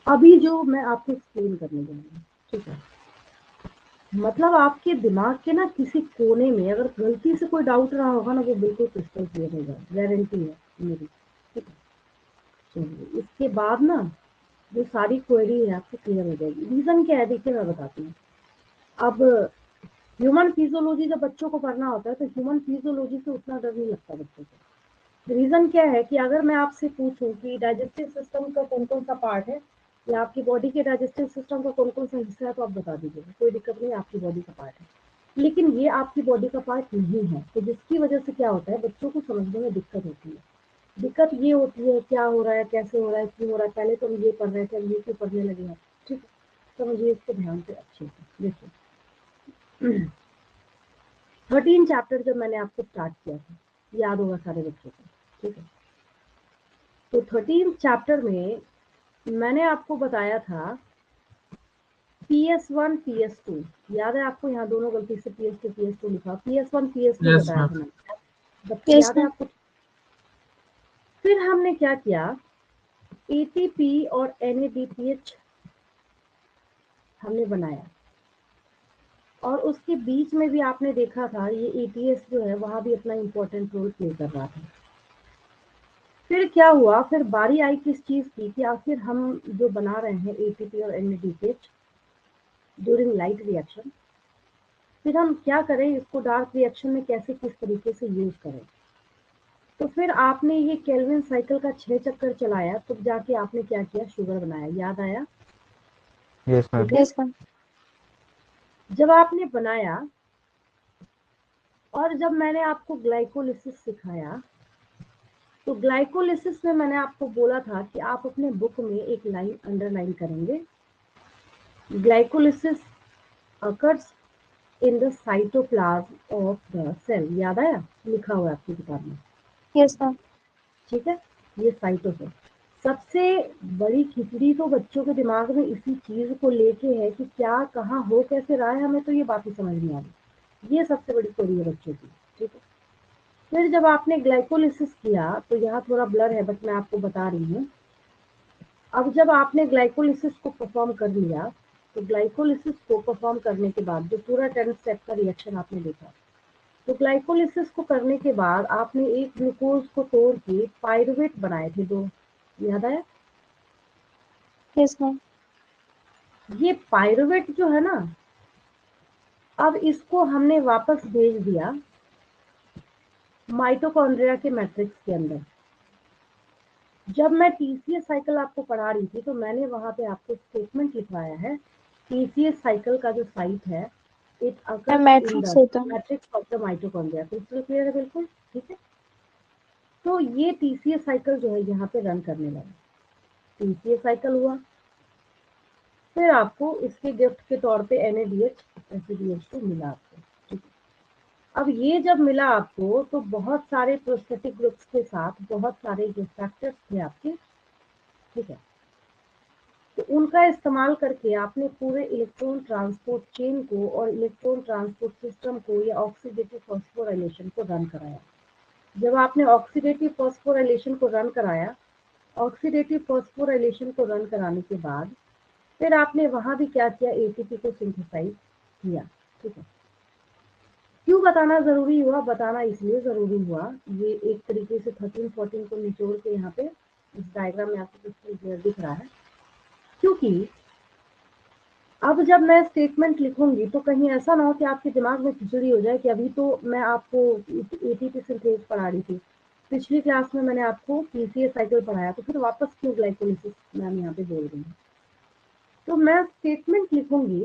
अभी जो मैं आपको एक्सप्लेन करने जा रही हूँ, ठीक है, मतलब आपके दिमाग के ना किसी कोने में अगर गलती से कोई डाउट रहा होगा ना, वो बिल्कुल क्रिस्टल क्लियर हो जाए, गारंटी है मेरी, ठीक है। चलिए, इसके बाद ना जो सारी क्वेरी है आपकी क्लियर हो जाएगी। रीजन क्या है देखिए, मैं बताती हूँ। अब ह्यूमन फिजियोलॉजी जब बच्चों को पढ़ना होता है तो ह्यूमन फिजियोलॉजी से उतना डर नहीं लगता बच्चों को। रीजन क्या है कि अगर मैं आपसे पूछूं कि डाइजेस्टिव सिस्टम का कौन कौन सा पार्ट है, या आपकी बॉडी के डाइजेस्टिव सिस्टम का कौन कौन सा हिस्सा है, तो आप बता दीजिएगा, कोई दिक्कत नहीं, आपकी बॉडी का पार्ट है। लेकिन ये आपकी बॉडी का पार्ट नहीं है, तो जिसकी वजह से क्या होता है, बच्चों को समझने में दिक्कत होती है। दिक्कत ये होती है, क्या हो रहा है, कैसे हो रहा है, क्यों हो रहा है, पहले तो हम ये पढ़ रहे थे, हम ये क्यों पढ़ने लगे हैं, ठीक है। समझिए इसको ध्यान से अच्छे से देखिए। 13 चैप्टर जब मैंने आपको स्टार्ट किया था, याद होगा सारे बच्चों को, ठीक है। तो 13 चैप्टर में मैंने आपको बताया था PS1 PS2, याद है आपको? यहाँ दोनों गलती से PS2 PS2 लिखा, PS1 PS2 यस बताया मैम। था मैंने, यस याद है मैम। आपको? फिर हमने क्या किया, ATP और NADPH हमने बनाया, और उसके बीच में भी आपने देखा था ये ATS जो है वहां भी अपना इम्पोर्टेंट रोल प्ले कर रहा था। फिर क्या हुआ, फिर बारी आई किस चीज की कि आखिर हम जो बना रहे हैं ATP और NADPH ड्यूरिंग लाइट रिएक्शन, फिर हम क्या करें, इसको डार्क रिएक्शन में कैसे किस तरीके से यूज करें। तो फिर आपने ये केल्विन साइकिल का 6 चक्कर चलाया, तब जाके आपने क्या किया, शुगर बनाया, याद आया? Yes ma'am. ठीक है। Yes ma'am. जब आपने बनाया और जब मैंने आपको ग्लाइकोलिसिस सिखाया, तो ग्लाइकोलिसिस में मैंने आपको बोला था कि आप अपने बुक में एक लाइन अंडरलाइन करेंगे, glycolysis occurs in the cytoplasm of the cell, याद आया? लिखा हुआ है आपकी किताब में, यस मैम। ठीक है। ये साइटोसेल, सबसे बड़ी खिचड़ी तो बच्चों के दिमाग में इसी चीज को लेके है कि क्या, कहाँ हो, कैसे रहा है, हमें तो ये बात ही समझ नहीं आ रही। ये सबसे बड़ी क्वेरी है बच्चों की, ठीक है। फिर जब आपने ग्लाइकोलिसिस किया, तो यहाँ थोड़ा ब्लर है बट मैं आपको बता रही हूँ। अब जब आपने ग्लाइकोलिसिस को परफॉर्म कर लिया, तो ग्लाइकोलिसिस को परफॉर्म करने के बाद जो पूरा 10 स्टेप का रिएक्शन आपने देखा, तो ग्लाइकोलिसिस को करने के बाद आपने एक ग्लूकोज को तोड़ के पायरुवेट बनाए थे 2, याद आया? Yes ma'am. ये पायरुवेट जो है ना, अब इसको हमने वापस भेज दिया माइटोकॉन्ड्रिया के मैट्रिक्स के अंदर। जब मैं TCS साइकिल आपको पढ़ा रही थी, तो मैंने वहां पे आपको स्टेटमेंट लिखवाया है, TCS साइकिल का जो साइट है, it occurs in matrix the होता है। Matrix of the mitochondria. Crystal clear है बिल्कुल, ठीक है। तो ये TCS साइकिल जो है यहाँ पे रन करने लगा, TCS साइकिल हुआ, फिर आपको इसके गिफ्ट के तौर पे NADH SiO2 मिला आपको, ठीक है। अब ये जब मिला आपको, तो बहुत सारे प्रोस्थेटिक ग्रुप्स के साथ बहुत सारे जो फैक्टर्स थे आपके, ठीक है, तो उनका इस्तेमाल करके आपने पूरे इलेक्ट्रॉन ट्रांसपोर्ट चेन को और इलेक्ट्रॉन ट्रांसपोर्ट सिस्टम को या ऑक्सीडेटिव फॉस्फोराइलेशन को रन कराया। जब आपने ऑक्सीडेटिव फॉस्फोराइलेशन को रन कराया, ऑक्सीडेटिव फॉस्फोराइलेशन को रन कराने के बाद फिर आपने वहां भी क्या किया, ATP को सिंथेसाइज किया, ठीक है। क्यों बताना जरूरी हुआ, बताना इसलिए जरूरी हुआ, ये एक तरीके से 13-14 को निचोड़ के यहाँ पे इस डायग्राम में आपको क्रिस्टल क्लियर दिख रहा है, क्योंकि अब जब मैं स्टेटमेंट लिखूंगी तो कहीं ऐसा ना हो कि आपके दिमाग में खिचड़ी हो जाए कि अभी तो मैं आपको ATP सिंथेज पढ़ा रही थी, पिछली क्लास में मैंने आपको TCS साइकिल पढ़ाया, तो फिर वापस क्यों ग्लाइकोलिसिस मैम यहाँ पे बोल रही हूँ। तो मैं स्टेटमेंट लिखूंगी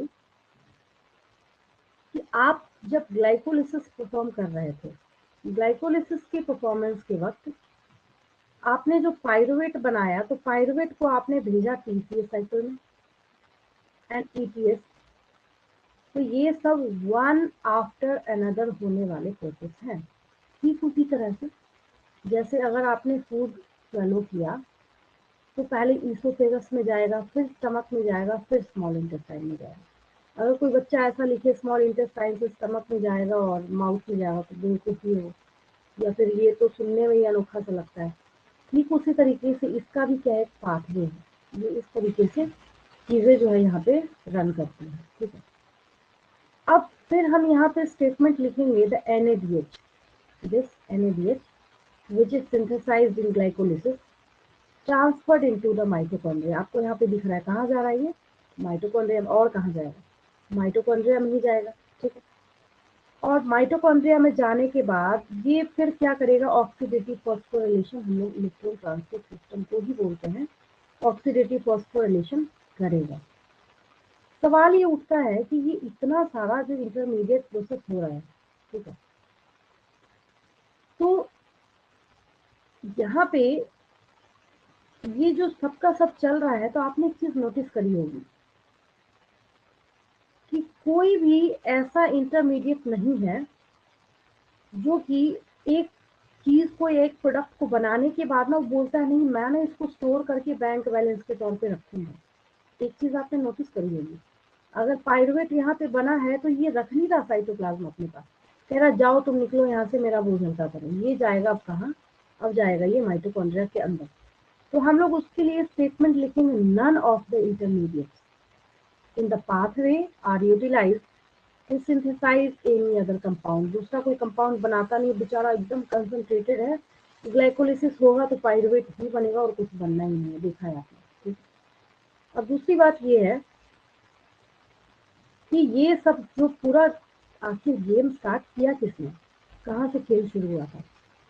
कि आप जब ग्लाइकोलिसिस परफॉर्म कर रहे थे, ग्लाइकोलिसिस के परफॉर्मेंस के वक्त आपने जो पायरुवेट बनाया, तो पायरुवेट को आपने भेजा TCS साइकिल में एंड ETS। तो ये सब वन आफ्टर अनदर होने वाले प्रोसेस हैं, ठीक उसी तरह से जैसे अगर आपने फूड स्वेलो किया, तो पहले ईसोफेगस में जाएगा, फिर स्टमक में जाएगा, फिर स्मॉल इंटेस्टाइन में जाएगा। अगर कोई बच्चा ऐसा लिखे स्मॉल इंटेस्टाइन से स्टमक में जाएगा और माउथ में जाएगा तो बेवकूफ़ी हो, या फिर ये तो सुनने में ही अनोखा सा लगता है। ठीक उसी तरीके से इसका भी क्या एक पाथवे है, ये इस तरीके से चीज़ें जो है यहाँ पे रन करती हैं। ठीक है, अब फिर हम यहाँ पे स्टेटमेंट लिखेंगे the NADH, this NADH which is synthesized in glycolysis transferred into the mitochondria. आपको यहाँ पे दिख रहा है कहाँ जा रहा है ये, माइटोकॉन्ड्रिया में, और कहाँ जाएगा, माइटोकॉन्ड्रिया में ही जाएगा। ठीक है, और माइटोकॉन्ड्रिया में जाने के बाद ये फिर क्या करेगा, ऑक्सीडेटिव फॉस्फोरिलेशन, हम लोग इलेक्ट्रॉन ट्रांसपोर्ट सिस्टम को ही बोलते हैं, ऑक्सीडेटिव फॉस्फोरिलेशन करेगा। सवाल ये उठता है कि ये इतना सारा जो इंटरमीडिएट प्रोसेस हो रहा है, ठीक है, तो यहाँ पे ये जो सबका सब चल रहा है, तो आपने एक चीज नोटिस करी होगी कि कोई भी ऐसा इंटरमीडिएट नहीं है जो कि एक चीज को, एक प्रोडक्ट को बनाने के बाद ना वो बोलता है नहीं मैं ना इसको स्टोर करके बैंक बैलेंस के तौर पे रखूंगा। एक चीज आपने नोटिस करी होगी, अगर पाइरुवेट यहाँ पे बना है तो ये रख नहीं रहा साइटोप्लाज्म अपने पास, कह रहा जाओ तुम निकलो यहाँ से, मेरा बोझ हल्का करो। ये जाएगा अब कहाँ, अब जाएगा ये माइटोकॉन्ड्रिया के अंदर। तो हम लोग उसके लिए स्टेटमेंट लिखेंगे none of the intermediates in the pathway are utilised to synthesise any other compound. दूसरा कोई कंपाउंड बनाता नहीं, बेचारा एकदम कंसंट्रेटेड है, ग्लाइकोलिसिस होगा तो पाइरुवेट ही बनेगा और कुछ बनना ही नहीं है, देखा है आपने। ठीक, अब दूसरी बात ये है कि ये सब जो पूरा आखिर गेम स्टार्ट किया किसने, कहाँ से खेल शुरू हुआ था,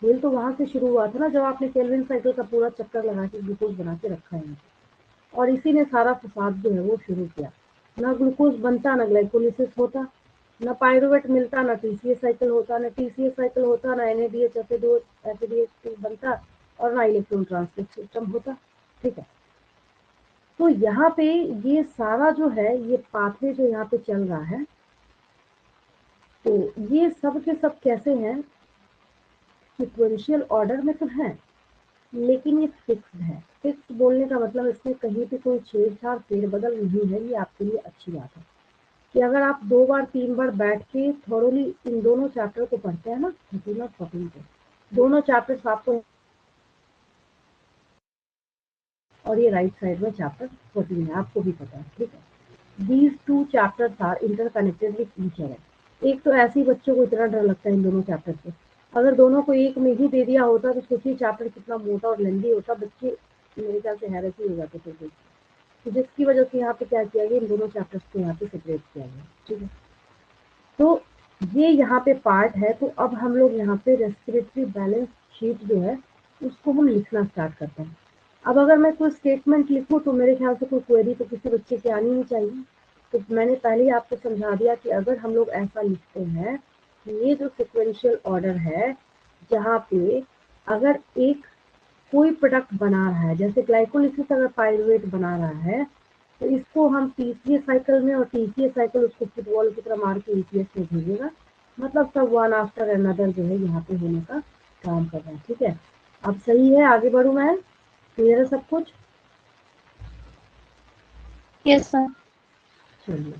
खेल तो वहां से शुरू हुआ था ना जब आपने केल्विन साइकिल का पूरा चक्कर लगा के ग्लूकोज बना के रखा है, और इसी ने सारा फसाद जो है वो शुरू किया। ना ग्लूकोज बनता, ना ग्लाइकोलिसिस होता, ना पाइरुवेट मिलता, ना टीसीए साइकिल होता, ना टीसीए साइकिल होता, ना NADH एसिडेट बनता, और ना इलेक्ट्रॉन ट्रांसपोर्ट सिस्टम होता। ठीक है, तो यहाँ पे ये सारा जो है ये पाथवे जो यहाँ पे चल रहा है, तो ये सब के सब कैसे हैं, सिक्वेंशियल ऑर्डर में तो है, लेकिन ये फिक्स्ड है। फिक्स बोलने का मतलब इसमें कहीं पे कोई छेड़छाड़ फेरबदल नहीं है। ये आपके लिए अच्छी बात है कि अगर आप 2 बार 3 बार बैठ के थोरोली इन दोनों चैप्टर को पढ़ते हैं ना, 13 और 14 को, दोनों चैप्टर्स आपको, और ये राइट साइड में चैप्टर 14 है, आपको भी पता है। ठीक है, these two chapters are interconnected with each other. एक तो ऐसे ही बच्चों को इतना डर लगता है इन दोनों चैप्टर से, अगर दोनों को एक में ही दे दिया होता तो सोचिए चैप्टर कितना मोटा और लेंदी होता, बच्चे मेरे ख्याल से हैरत ही हो जाते थे। तो जिसकी वजह से यहाँ पे क्या किया गया, इन दोनों चैप्टर्स को यहाँ पे सेपरेट किया गया। ठीक है, तो ये यहाँ पे पार्ट है। तो अब हम लोग यहाँ पे रेस्पिरेटरी बैलेंस शीट जो है उसको हम लिखना स्टार्ट करते हैं। अब अगर मैं कोई स्टेटमेंट लिखूँ तो मेरे ख्याल से कोई क्वेरी तो किसी बच्चे की आनी नहीं चाहिए। तो मैंने पहले ही आपको समझा दिया कि अगर हम लोग ऐसा लिखते हैं, ये जो सिक्वेंशियल ऑर्डर है जहाँ पे अगर एक कोई प्रोडक्ट बना रहा है, जैसे ग्लाइकोलिसिस अगर पाइरुवेट बना रहा है तो इसको हम टीसीए साइकिल में, और टीसीए साइकिल उसको फुटबॉल की तरह मार के EPS में भेजेगा, मतलब सब वन आफ्टर अनदर जो है यहाँ पे होने का काम कर रहा है। ठीक है, अब सही है, आगे बढ़ू मैं, क्लियर है सब कुछ? Yes, ma'am. चलिए।